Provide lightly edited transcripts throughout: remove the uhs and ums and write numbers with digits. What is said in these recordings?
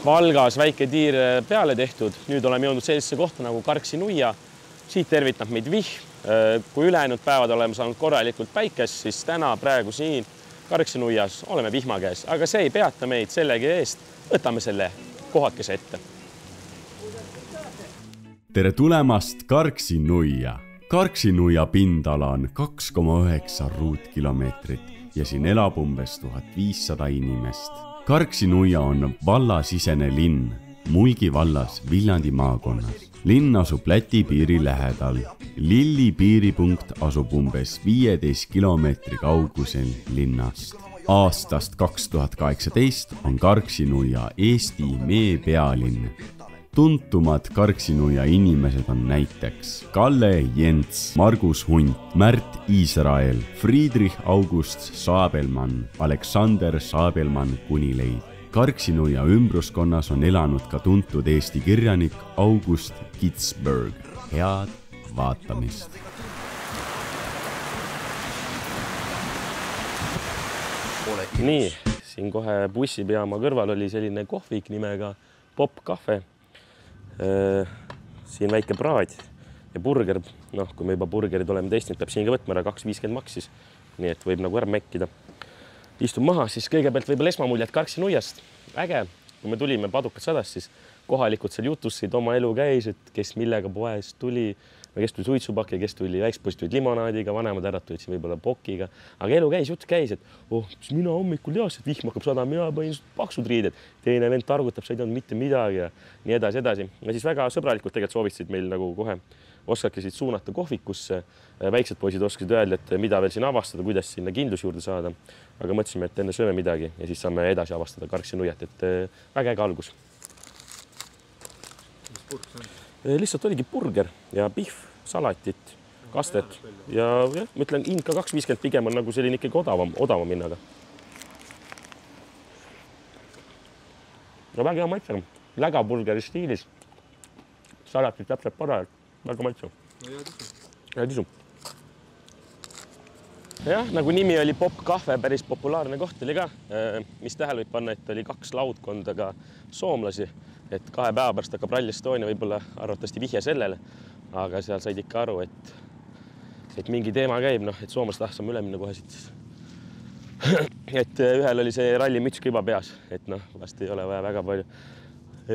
Valgas väike tiir peale tehtud. Nüüd oleme jõudnud sellisesse kohta nagu Karksi nuia. Siit tervitab meid vihm. Kui ülejäänud päevad oleme saanud korralikult päikest, siis täna praegu siin Karksi nuias oleme vihma käes. Aga see ei peata meid sellegi eest. Võtame selle kohakese ette. Tere tulemast Karksi nuia. Karksi nuia pindala on 2,9 ruutkilomeetrit ja siin elab umbes 1500 inimest. Karksi nuia on vallasisene linn Mulgi vallas Viljandi maakonnas. Linn asub Läti piiri lähedal. Lilli piiripunkt asub umbes 15 kilomeetri kaugusel linnast. Aastast 2018 on Karksi nuia Eesti mee pealinn. Tuntumad Karksi nuia inimesed on näiteks Kalle Jents, Margus Hunt, Märt Iisrael, Friedrich August Saabelmann, Aleksander Saabelmann Kunileid. Karksi nuia ümbruskonnas on elanud ka tuntud Eesti kirjanik August Kitzberg. Head vaatamist! Nii, siin kohe bussipeama kõrval oli selline kohvik nimega Pop Cafe. Siin väike praad ja burger. Kui me juba burgerid oleme testinud, peab siin ka võtma ära 2,50 maksis. Nii et võib nagu ära mäkkida. Istun maha, siis kõigepealt võib-olla esmamuljad Karksi nuiast. Äge, kui me tulime Padukat sadas, siis kohalikud seal jutusid oma elu käis, et kes millega poest tuli, kes tuli suitsupaki, kes tuli väikspoiss tulid limonaadiga, vanemad härrad tulid siin võib-olla pokiga. Aga elu käis, jutt käis, et mina hommikul teas, et vihm hakkab sadama, mina panin paksud riided. Teine vend targutab, sa ei teadnud mitte midagi ja nii edasi. Ja siis väga sõbralikult tegelikult soovisid meil nagu kohe oskakisid suunata kohvikusse. Väiksed poisid oskasid öelda, et mida veel siin avastada, kuidas sinna kindlus juurde saada. Aga mõtlesime, et enne sööme midagi ja siis saame edasi avastada Karksi nuiat, et väga äge algus. Lihtsalt oligi burger ja pihv, salatit, kastet ja ma ütlen, hind ka 2,50 pigem on nagu selline ikkagi odavam hinnaga. No väga hea maitse, lägaburgeri stiilis. Salatit täpselt parajalt, väga maitse. Ja tisu. Jah, nagu nimi oli Pop Cafe, päris populaarne koht oli ka, mis tähele võib panna, et oli 2 laudkonda ka soomlasi, et 2 päeva pärast hakkab Rally Estonia võib-olla arvatavasti vihje sellele, aga seal said ikka aru, et mingi teema käib, et soomlased tahtsime üle minna kohe siit. Et ühel oli see ralli müts ka juba peas, et vast ei ole vaja väga palju.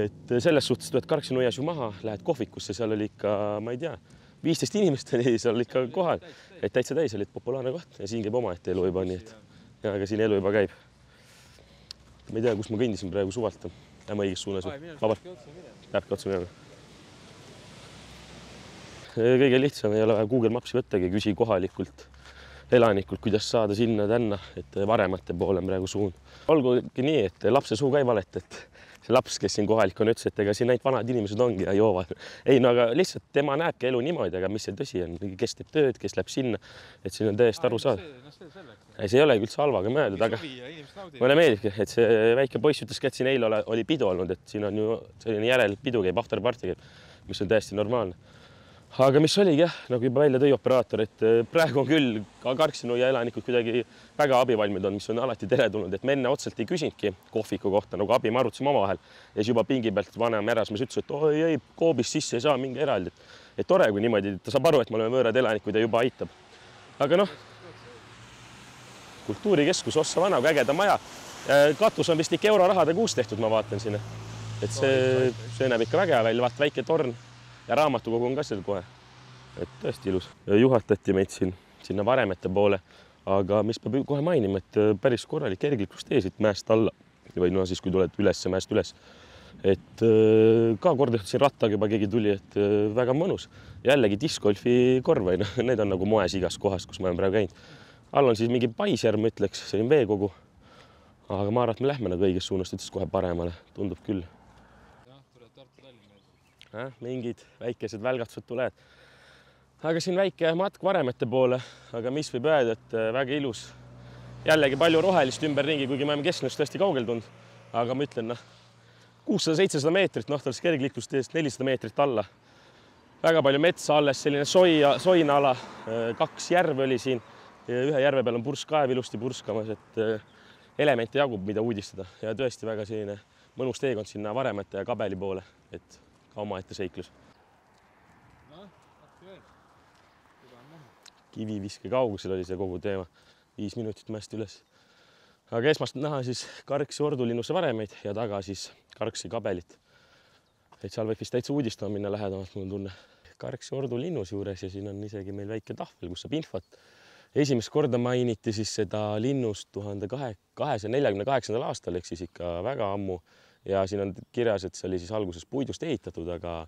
Et selles suhtes tuled Karksi nuias ju maha, lähed kohvikusse, seal oli ikka, ma ei tea, 15 inimest oli seal ikka kohal, et täitsa täis oli populaarne koht ja siin käib oma ette elu juba nii, et ja, aga siin elu juba käib. Ma ei tea, kus ma kõndisin praegu suvalt. Lähme õiges suunas. Vabalt. Peabki otsa minema. Kõige lihtsam ei ole Google Mapsi võttagi, küsi kohalikult elanikult, kuidas saada sinna tänna, et varemate poole on praegu suund. Olgugi nii, et lapse suu ka ei valet, et see laps, kes siin kohalik on, ütles, et ega siin ainult vanad inimesed ongi ja joovad. Ei, aga lihtsalt tema näebki elu niimoodi, aga mis see tõsi on, kes teeb tööd, kes läheb sinna, et siin on täiesti aru saada. See ei ole üldse halvaga mõeldud, aga mulle meeldibki, et see väike poiss ütles, et siin eile oli pidu olnud, et siin on ju selline järelpidu käib, afterparty käib, mis on täiesti normaalne. Aga mis oligi jah, nagu juba välja tõi operaator, et praegu on küll ka Karksi nuia elanikud kuidagi väga abivalmid on, mis on alati teretulnud, et me enne otselt ei küsinudki kohviku kohta, nagu abi me arutasime omavahel ja siis juba pingi pealt vanem erasmees ütles, et ei, koobist sisse ei saa mingi eraldi. Et tore, kui niimoodi, ta saab aru, et me oleme võõrad elanikud ja juba aitab. Aga kultuurikeskus Ossa vana, kui ägeda maja. Katus on vist ikka eurorahade kuus tehtud, ma vaatan sinna. Et see näeb ikka väga välja, vaat väike torn. Ja raamatukogu on ka seal kohe, et tõesti ilus. Juhatati meid sinna varemete poole, aga mis peab kohe mainima, et päris korralik kergliklustee siit mäest alla või siis kui tuled üles mäest üles. Et ka kord siin rattaga juba keegi tuli, et väga mõnus. Jällegi discgolfi korv, need on nagu moes igas kohas, kus ma olen praegu käinud. All on siis mingi Paisjärv, ütleks, selline veekogu, aga ma arvan, et me lähme nagu õiges suunast, ütles kohe paremale, tundub küll. Mingid väikesed välgatused tulevad. Aga siin väike matk varemete poole, aga mis võib öelda, et väga ilus. Jällegi palju rohelist ümberringi, kuigi me oleme kesknest tõesti kaugel tulnud. Aga ma ütlen, 600-700 meetrit, tal kergliklustest 400 meetrit alla. Väga palju metsa alles, selline soina ala. 2 järve oli siin. Ühe järve peal on purskkaev ilusti purskamas, et elemente jagub, mida uudistada ja tõesti väga selline mõnus teekond sinna Varemete ja Kabeli poole, et ka omaette seiklus. Kiviviske kaugusel oli see kogu teema, 5 minutit mäest üles. Aga esmast näha siis Karksi ordulinnuse varemeid ja taga siis Karksi Kabelit. Et seal võib vist täitsa uudistama minna lähedamalt, mul on tunne. Karksi ordulinnus juures ja siin on isegi meil väike tahvel, kus saab infot. Esimest korda mainiti siis seda linnust 1248. aastal, ehk siis ikka väga ammu. Ja siin on kirjas, et see oli siis alguses puidust ehitatud, aga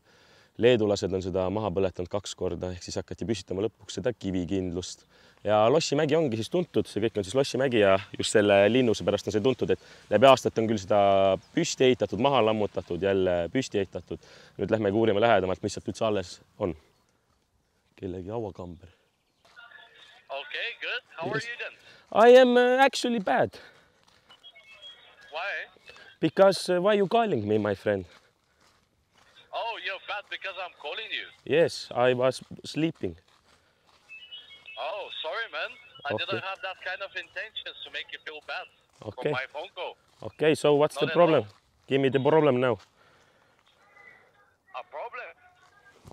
leedulased on seda maha põletanud 2 korda, ehk siis hakati püstitama lõpuks seda kivikindlust. Ja Lossimägi ongi siis tuntud, see kõik on siis Lossimägi ja just selle linnuse pärast on see tuntud, et läbi aastat on küll seda püsti ehitatud, maha lammutatud, jälle püsti ehitatud. Nüüd lähme uurima lähedamalt, mis sealt üldse alles on. Kellegi hauakamber. Okay, good. How are you then? I am actually bad. Why? Because why you calling me, my friend? Oh, you're bad because I'm calling you. Yes, I was sleeping. Oh, sorry, man. I Okay. didn't have that kind of intentions to make you feel bad Okay. for my phone call. Okay, so what's the Not at problem? all. Give me the problem now. A problem?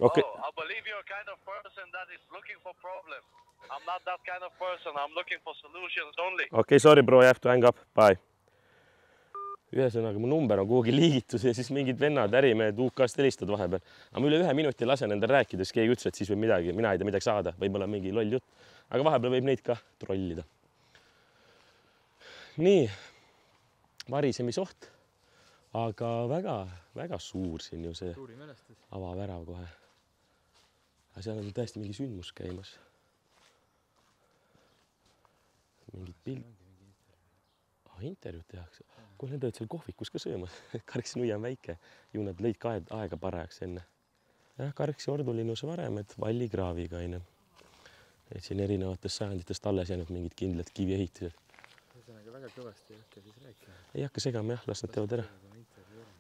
Okay. Oh, I believe you're kind of person that is looking for problems. I'm not that kind of person. I'm looking for solutions only. Okay, sorry bro, I have to hang up. Bye. Ühesõnaga, mu number on kuhugi liigitus ja siis mingid vennad, ärimehed UK-st helistavad vahepeal. Aga ma üle 1 minuti lasen endal rääkida, siis keegi ütles, et siis võib midagi, mina ei tea midagi saada, võib-olla mingi loll jutt. Aga vahepeal võib neid ka trollida. Nii, varisemisoht, aga väga suur siin ju see avavärav kohe. Aga seal on tõesti mingi sündmus käimas. Mingid pild. Intervjuud tehakse. Kuule, need olid seal kohvikus ka söömas. Karksi nuia on väike. Ju nad lõid ka aega parajaks enne. Ja Karksi ordulinnuse varemed vallikraaviga aine. Et siin erinevatest sajanditest alles jäänud mingid kindlad kiviehitised. Ühesõnaga väga kõvasti ei hakka siis rääkima. Ei hakka segama jah, las nad teevad ära.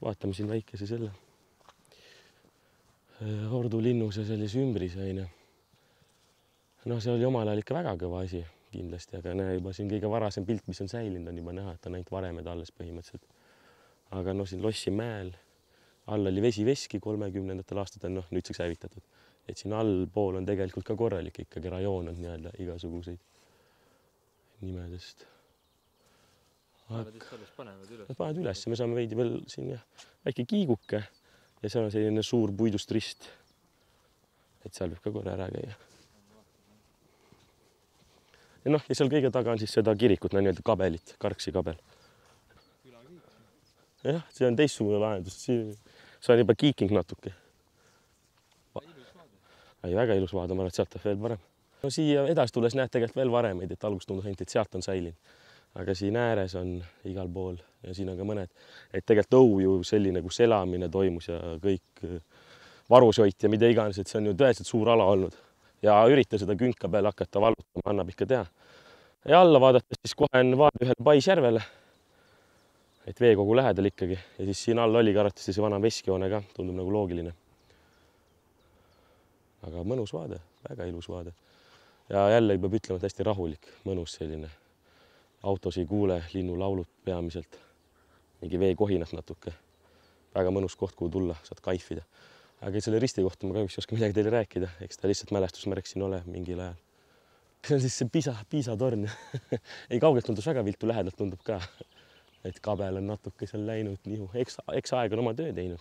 Vaatame siin väikese selle. Ordulinnuse sellise ümbris aine. No see oli omal ajal ikka väga kõva asi. Kindlasti, aga näe juba siin kõige varasem pilt, mis on säilinud, on juba näha, et on ainult varemed alles põhimõtteliselt. Aga no siin Lossimäel all oli vesiveski 30. aastatel, noh nüüdseks hävitatud. Et siin allpool on tegelikult ka korralik ikkagi rajoon on nii-öelda igasuguseid nimedest. Nad panevad üles, me saame veidi veel siin jah, väike kiiguke ja seal on selline suur puidust rist. Et seal võib ka korra ära käia. Ja noh, ja seal kõige taga on siis seda kirikut, nii-öelda Kabelit, Karksi Kabel. Jah, see on teistsugune lahendus. See on juba kiiking natuke. Ei, väga ilus vaade, ma arvan, et sealt on veel parem. No siia edasi tulles näed tegelikult veel varemeid, et algust tundus ainult, et sealt on säilinud. Aga siin ääres on igal pool ja siin on ka mõned. Et tegelikult õu ju selline, kus elamine toimus ja kõik varushoit ja mida iganes, et see on ju tõeliselt suur ala olnud. Ja ürita seda künka peale hakata vallutama, annab ikka teha. Ja alla vaadates siis kohe on vaade ühele Paisjärvele, et veekogu lähedal ikkagi. Ja siis siin all oli karvatavasti see vana veskijoone ka, tundub nagu loogiline. Aga mõnus vaade, väga ilus vaade. Ja jälle peab ütlema, et hästi rahulik, mõnus selline. Autos ei kuule linnulaulud peamiselt. Mingi veekohinat natuke. Väga mõnus koht, kuhu tulla, saad kaifida. Aga selle risti kohta ma kahjuks ei oska midagi teile rääkida, eks ta lihtsalt mälestusmärk siin ole mingil ajal. See on siis see Piisa torn. Ei kaugelt tundus väga viltu, lähedalt tundub ka, et kabel on natuke seal läinud nihu. Eks aeg on oma töö teinud.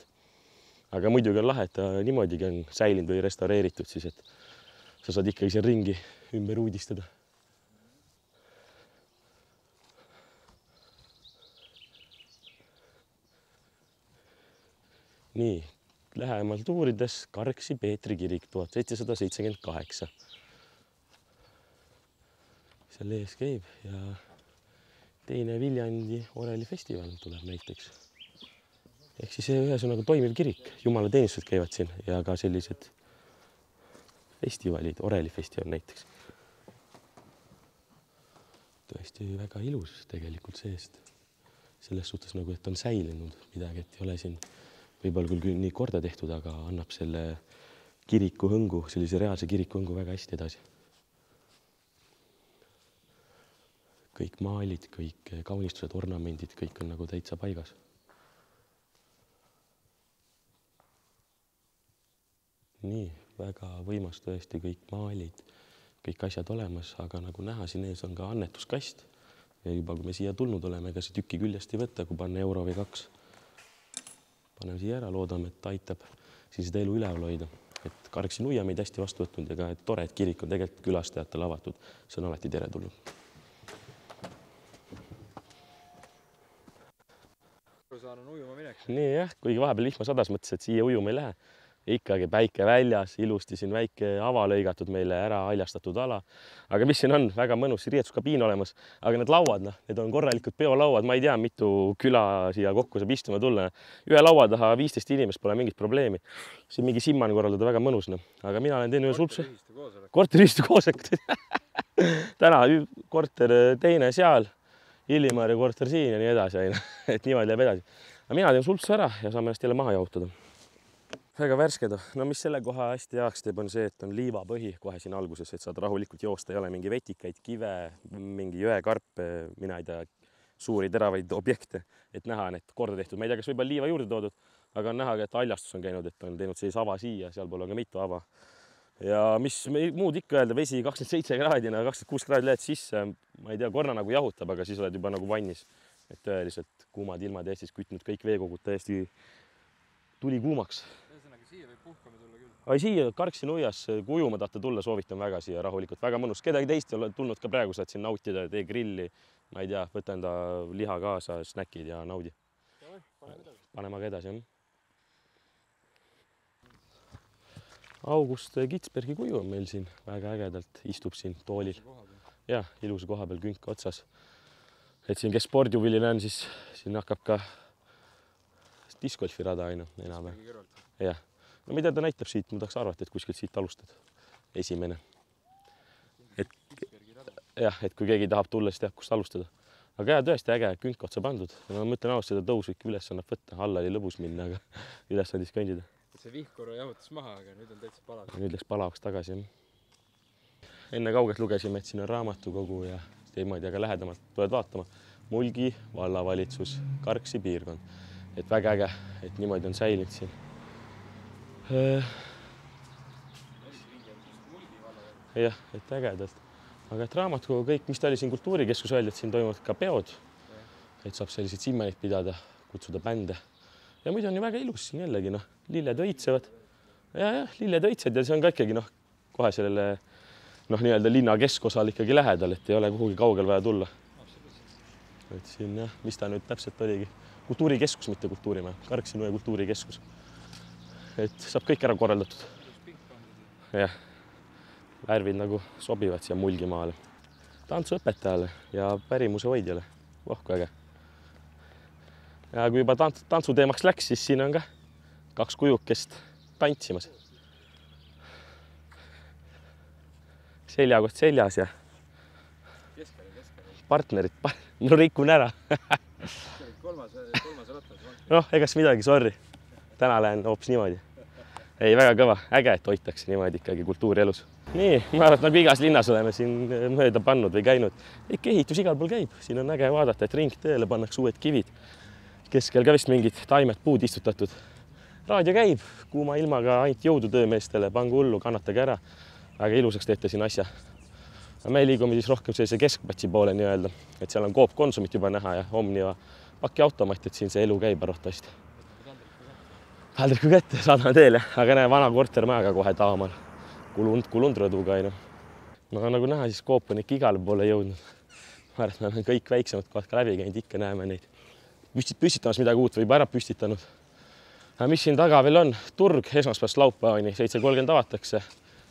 Aga muidugi on lahe, et ta niimoodigi on säilinud või restaureeritud siis, et sa saad ikkagi seal ringi ümber uudistada. Nii. Lähemalt uurides Karksi Peetri kirik 1778. Seal ees käib ja teine Viljandi orelifestival tuleb näiteks. Ehk siis ühesõnaga toimiv kirik, jumalateenistused käivad siin ja ka sellised festivalid, orelifestival näiteks. Tõesti väga ilus tegelikult seest. Selles suhtes nagu, et on säilinud midagi, et ei ole siin võib-olla küll nii korda tehtud, aga annab selle kiriku hõngu, sellise reaalse kiriku hõngu väga hästi edasi. kõik maalid, kõik kaunistused, ornamendid, kõik on nagu täitsa paigas. Nii, väga võimas tõesti, kõik maalid, kõik asjad olemas, aga nagu näha, siin ees on ka annetuskast. Ja juba kui me siia tulnud oleme, ega see tükki küljest ei võtta, kui panna euro või 2. Paneme siia ära, loodame, et aitab siis seda elu üleval hoida. Et Karksi nuia meid hästi vastu võtnud ja ka tore, et kirik on tegelikult külastajatele avatud. See on alati teretulnud. Nii jah, kuigi vahepeal vihma sadas, mõttes, et siia ujuma ei lähe. Ikkagi päike väljas, ilusti siin väike ava lõigatud meile ära haljastatud ala. Aga mis siin on? Väga mõnus riietuskabiin olemas. Aga need lauad, need on korralikud peolauad. Ma ei tea, mitu küla siia kokku saab istuma tulla. Ühe laua taha 15 inimest pole mingit probleemi. Siin mingi simman korraldada väga mõnus. Aga mina olen teinud sulpse. Korteristu koosolek. Täna korter teine seal, Illimaari korter siin ja nii edasi. Et niimoodi läheb edasi. Aga mina teen sulpse ära ja saame ennast jälle maha jahutada. Väga värsked. No mis selle koha hästi heaks teeb on see, et on liivapõhi kohe siin alguses, et saad rahulikult joosta, ei ole mingi vetikaid, kive, mingi jõekarpe, mina ei tea, suuri teravaid objekte, et näha, et korda tehtud. Ma ei tea, kas võib-olla liiva juurde toodud, aga on näha, et haljastus on käinud, et on teinud sellise ava siia, seal pool on ka mitu ava. Ja mis muud ikka öelda, vesi 27 kraadina, 26 kraadi lähed sisse, ma ei tea, korra nagu jahutab, aga siis oled juba nagu vannis. Et tõeliselt kuumad ilmad Eestis kütnud kõik veekogud täiesti tuli kuumaks. Ai siia Karksi nuias, kui ujuma tahate tulla, soovitan väga siia rahulikult, väga mõnus. Kedagi teist ei ole tulnud ka praegu, saad siin nautida, tee grilli, ma ei tea, võta enda liha kaasa, snäkid ja naudi. Paneme aga edasi, jah. August Kitsbergi kuju on meil siin väga ägedalt, istub siin toolil. Ja, ilusa koha peal künk otsas. Et siin, kes spordihuviline on, siis siin hakkab ka discgolfi rada aina enam. Jah. No mida ta näitab siit, ma tahaks arvata, et kuskilt siit alustad. Esimene. Et kui keegi tahab tulla, siis teab, kust alustada. Aga jah, tõesti äge, künk otsa pandud. Ma mõtlen aus, seda tõusu ikka üles annab võtta. Alla oli lõbus minna, aga üles andis kõndida. See vihkuru jahutas maha, aga nüüd on täitsa palavaks. Nüüd läks palavaks tagasi. Enne kaugelt lugesime, et siin on raamatukogu ja teemaid, aga lähedamalt tuled vaatama. Mulgi vallavalitsus, Karksi piirkond. Et väga äge, et niimoodi on säilinud siin. Jah, et ägedalt. Aga et raamatukogu kõik, mis ta oli siin kultuurikeskus öeldi, et siin toimuvad ka peod. Et saab selliseid simmeneid pidada, kutsuda bände. Ja muidu on ju väga ilus siin jällegi, lilled õitsevad. Ja, lilled õitsed ja see on ka ikkagi kohe sellele nii-öelda linna keskosal ikkagi lähedal, et ei ole kuhugi kaugel vaja tulla. Et siin jah, mis ta nüüd täpselt oligi? Kultuurikeskus, mitte kultuurimäe. Karksi nuia kultuurikeskus. Et saab kõik ära korraldatud. Jah, värvid nagu sobivad siia Mulgimaale. Tantsuõpetajale ja pärimuse hoidjale. Kui äge. Ja kui juba tantsuteemaks läks, siis siin on ka 2 kujukest tantsimas. Seljakott seljas ja partnerid. No rikun ära. Kolmas ratas. Egas midagi, sorry. Täna lähen hoopis niimoodi. Ei, väga kõva. Äge, et hoitakse niimoodi ikkagi kultuuri elus. Nii, ma arvan, et nagu igas linnas oleme siin mööda pannud või käinud. Ikka ehitus igal pool käib. Siin on äge vaadata, et ringteele pannakse uued kivid. Keskel ka vist mingid taimed puud istutatud. Raadio käib, kuuma ilmaga ainult jõudu töömeestele, pangu hullu, kannatage ära. Väga ilusaks teete siin asja. Me liigume siis rohkem sellise keskplatsi poole nii-öelda, et seal on Coop Konsumit juba näha ja Omniva pakiautomaat, et siin see elu käib arvatavasti. Haldriku kätte, saadame teele, aga näe, vana kortermajaga kohe taamal. Kulund rõduga. No nagu näha, siis Coop on ikka igale poole jõudnud. Ma arvan, et me oleme kõik väiksemad kohad ka läbi käinud, ikka näeme neid. Püstitamas midagi uut või juba ära püstitanud. Aga mis siin taga veel on? Turg esmaspäevast laupäevani 7:30 avatakse.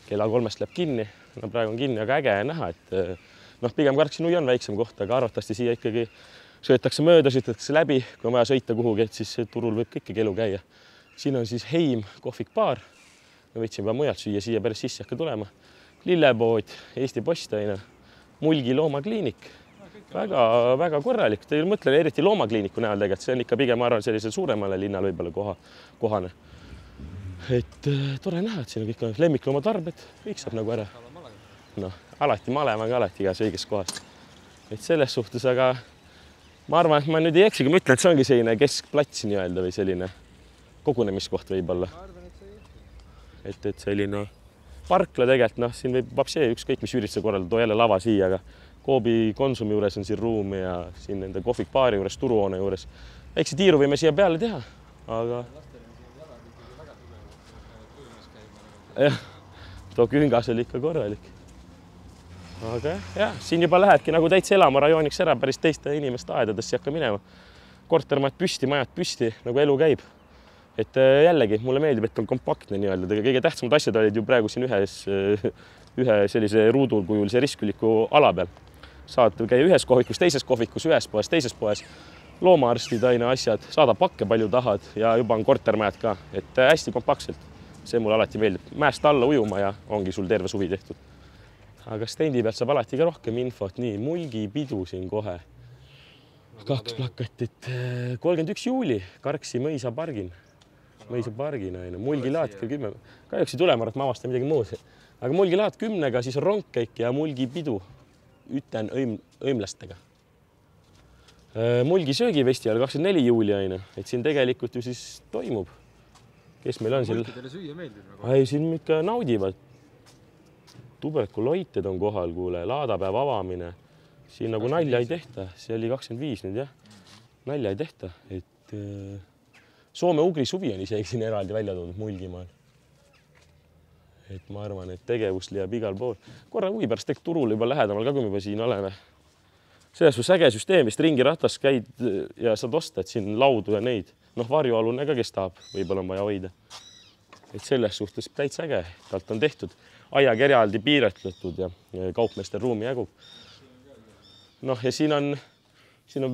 Kella 3-st läheb kinni. No praegu on kinni, aga äge näha, et pigem Karksi nui on väiksem koht, aga arvatavasti siia ikkagi sõitakse mööda, sõitakse läbi. Kui on vaja sõita kuhugi, et siis turul võib ikkagi elu käia. Siin on siis Heim kohvikbaar. Me võtsime juba mujalt süüa, siia päris sisse hakka tulema. Lillepood, Eesti Postaine, Mulgi loomakliinik. Väga korralik. Teil mõtlen eriti loomakliiniku näol tegelikult. See on ikka pigem arvan sellisel suuremale linnal võib-olla kohane. Et tore näha, et siin on kõik lemmikloomatarbed. Kõik saab nagu ära. Alati malemaga, alati igas õiges kohas. et selles suhtes, aga ma arvan, et ma nüüd ei eksi, kui ma ütlen, et see ongi selline keskplats nii-öelda või selline kogunemiskoht võib-olla. ma arvan, et see ei ütle. Et selline parkla tegelikult, noh, siin võib vapsee ükskõik mis ürituse korraldada, too jälle lava siia, aga Coopi Konsumi juures on siin ruumi ja siin nende kohvikbaari juures, turuhoone juures. Väikse tiiru võime siia peale teha, aga jah, too küngas oli ikka korralik. Aga jah, siin juba lähebki nagu täitsa elamarajooniks ära, päris teiste inimeste aedadesse ei hakka minema. Kortermad püsti, majad püsti, nagu elu käib. Et jällegi, mulle meeldib, et on kompaktne nii-öelda. Kõige tähtsamad asjad olid ju praegu siin ühe sellise ruudulkujulise ristküliku ala peal. Saad käia ühes kohvikus, teises kohvikus, ühes poes, teises poes. Loomaarstid aine asjad, saada pakke palju tahad ja juba on kortermajad ka. Et hästi kompaktselt. See mulle alati meeldib. Mäest alla ujuma ja ongi sul terve suvi tehtud. Aga stendi pealt saab alati ka rohkem infot. Nii, mulgipidu siin kohe. 2 plakatit. 31 juuli, Karksi mõisapargin. Mõisapargin, mulgilaat kell 10. Kahjuks ei tule, ma arvan, et ma avastan midagi muud. Aga mulgilaat 10-ga, siis rongkäik ja mulgipidu. Ütlen õimlastega. Mulgi söögifestival 24 juuli aine. Et siin tegelikult ju siis toimub. Kes meil on siin? Mulkidele süüa meeldib nagu. Ai, siin ikka naudivad. Tuberkuloited on kohal, kuule, laadapäev avamine. Siin nagu nalja ei tehta. See oli 25 nüüd, jah. Nalja ei tehta. Et Soome-Ugri suvi on isegi siin eraldi välja toodud Mulgimaal. Et ma arvan, et tegevust leiab igal pool. Korra huvi pärast tegelikult turul juba lähedamal ka, kui me juba siin oleme. Selles on äge süsteem, vist ringirattas käid ja saad osta, et siin laudu ja neid. Noh, varjualune ka, kes tahab, võib-olla on vaja hoida. Et selles suhtes täitsa äge. Talt on tehtud aiakerjaldi piiretletud ja kaupmeestel ruumi jagub. Noh, ja siin on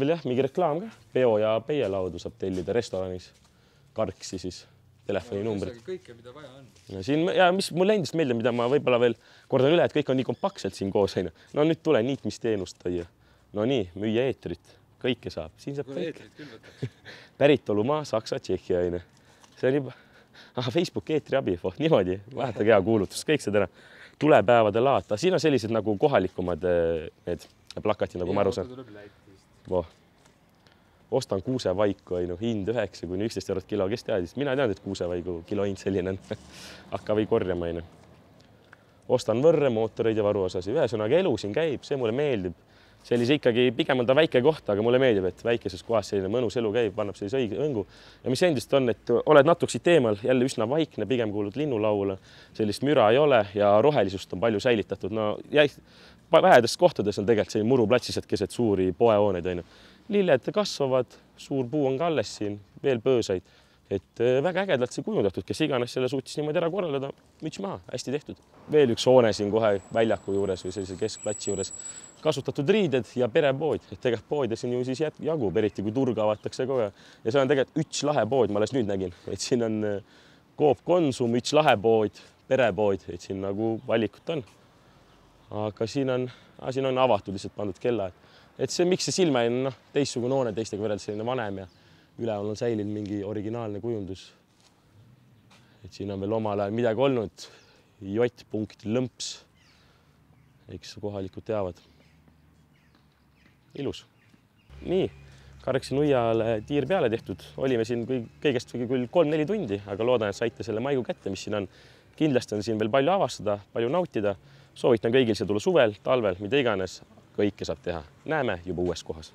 veel jah, mingi reklaam ka. Peo ja peielaudu saab tellida restoranis. Karksi siis telefoninumbrid. Kõike, mida vaja on. Ja mis mulle endast meeldib, mida ma võib-olla veel kordan üle, et kõik on nii kompaktselt siin koos. No nüüd tule niitmisteenust tõia. No nii, müüa eetrit. Kõike saab. Siin saab kõik. Päritolumaa, Saksa, Tšehhi aine. See on juba... Facebook eetri abi. Niimoodi. Vahetage hea kuulutus. Kõik see täna. Tulepäevade laata. Siin on sellised nagu kohalikumad need plakatid, nagu ma aru saan. Ostan kuusevaiku, hind 9–11 eurot kilo. Kes teadis? Mina tean, et kuusevaigu kilo hind selline on. Hakka või korjama. Ostan võrre, mootoreid ja varuosasi. Ühesõnaga elu siin käib. See mulle meeldib. Sellise ikkagi pigem on ta väike koht, aga mulle meeldib, et väikeses kohas selline mõnus elu käib, annab sellise õige õngu. Ja mis endist on, et oled natuke siit teemal, jälle üsna vaikne, pigem kuulud linnulaule, sellist müra ei ole ja rohelisust on palju säilitatud. No vähedest kohtades on tegelikult selline muruplatsised keset suuri poehooneid. Lilled kasvavad, suur puu on ka alles siin, veel pöösaid. Et väga ägedalt see kujundatud, kes iganes selle suutis niimoodi ära korraldada, müts maha, hästi tehtud. Veel üks hoone siin kohe väljaku juures või sellise keskplatsi juures. Kasutatud riided ja perepood. Et tegelikult poode siin ju siis jagub, eriti kui turg avatakse kogu aeg. Ja see on tegelikult üks lahe pood, ma alles nüüd nägin. Et siin on Coop Konsum, üks lahe pood, perepood, et siin nagu valikut on. Aga siin on avatud lihtsalt pandud kella. Et see, miks see silma on teistsugune hoone teistega võrreldes selline vanem ja üleval on säilinud mingi originaalne kujundus. Et siin on veel omal ajal midagi olnud. J.lõmps. Eks kohalikud teavad. Ilus. Nii, Karksi nuiale tiir peale tehtud. Olime siin kõigest küll 3-4 tundi, aga loodan, et saite selle maigu kätte, mis siin on. Kindlasti on siin veel palju avastada, palju nautida. Soovitan kõigil see tulla suvel, talvel, mida iganes. Kõike saab teha. Näeme juba uues kohas.